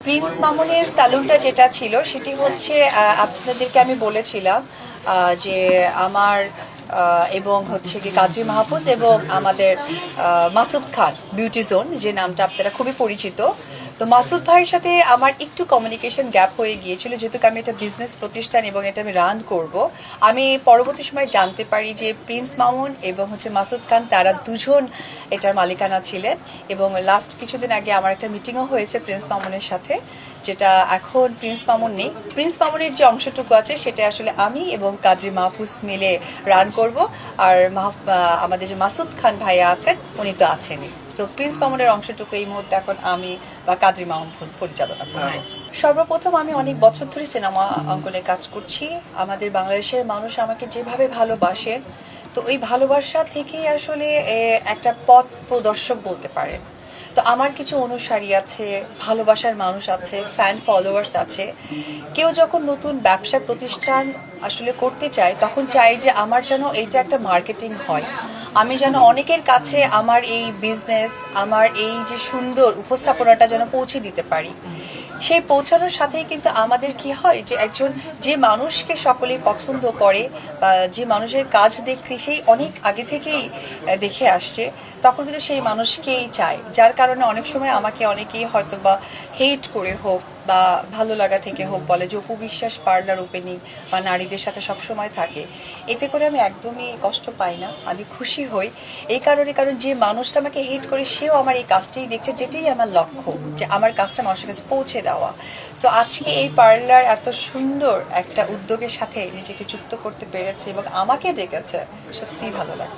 Prince মামুনের স্যালুনটা যেটা ছিল সেটি হচ্ছে আপনাদেরকে আমি বলেছিলাম যে আমার এবং হচ্ছে কি কাজী মাহফুজ এবং আমাদের মাসুদ খান বিউটি জোন যে নামটা আপনারা খুবই পরিচিত। তো মাসুদ ভাইয়ের সাথে আমার একটু কমিউনিকেশন গ্যাপ হয়ে গিয়েছিল, যেহেতু আমি একটা বিজনেস প্রতিষ্ঠান এবং এটা আমি রান করব। আমি পরবর্তী সময় জানতে পারি যে প্রিন্স মামুন এবং হচ্ছে মাসুদ খান তারা দুজন এটার মালিকানা ছিলেন, এবং লাস্ট কিছুদিন আগে আমার একটা মিটিংও হয়েছে প্রিন্স মামুনের সাথে, যেটা এখন প্রিন্স মামুন নেই। প্রিন্স মামুনের যে অংশটুকু আছে সেটা আসলে আমি এবং কাজী মাহফুজ মিলে রান করব। আর আমাদের যে মাসুদ খান ভাইয়া আছেন উনি তো আছেনই। সো প্রিন্স মামুনের অংশটুকু এই মুহূর্তে এখন আমি বা কাজী মাহফুজ পরিচালনা করব। সর্বপ্রথম আমি অনেক বছর ধরে সিনেমা অঙ্গনে কাজ করছি। আমাদের বাংলাদেশের মানুষ আমাকে যেভাবে ভালোবাসেন, তো ওই ভালোবাসা থেকেই আসলে একটা পথ প্রদর্শক বলতে পারেন। তো আমার কিছু অনুসারী আছে, ভালোবাসার মানুষ আছে, ফ্যান ফলোয়ার্স আছে। কেউ যখন নতুন ব্যবসা প্রতিষ্ঠান আসলে করতে চায় তখন চাই যে আমার যেন এইটা একটা মার্কেটিং হয়, আমি যেন অনেকের কাছে আমার এই বিজনেস, আমার এই যে সুন্দর উপস্থাপনাটা যেন পৌঁছে দিতে পারি। সেই পৌঁছানোর সাথেই কিন্তু আমাদের কি হয় যে একজন যে মানুষকে সকলেই পছন্দ করে বা যে মানুষের কাজ দেখতে সেই অনেক আগে থেকেই দেখে আসছে, তখন কিন্তু সেই মানুষকেই চায়। যার কারণে অনেক সময় আমাকে অনেকেই হয়তো বা হেট করে হোক বা ভালো লাগা থেকে হোক বলে যে অপু বিশ্বাস পার্লার ওপেনিং বা নারীদের সাথে সবসময় থাকে। এতে করে আমি একদমই কষ্ট পাই না, আমি খুশি হই এই কারণে, কারণ যে মানুষটা আমাকে হেট করে সেও আমার এই কাজটাই দেখছে, যেটাই আমার লক্ষ্য, যে আমার কাজটা মানুষের কাছে পৌঁছে দেওয়া। সো আজকে এই পার্লার এত সুন্দর একটা উদ্যোগের সাথে নিজেকে যুক্ত করতে পেরেছে এবং আমাকে ডেকেছে, সত্যিই ভালো লাগছে।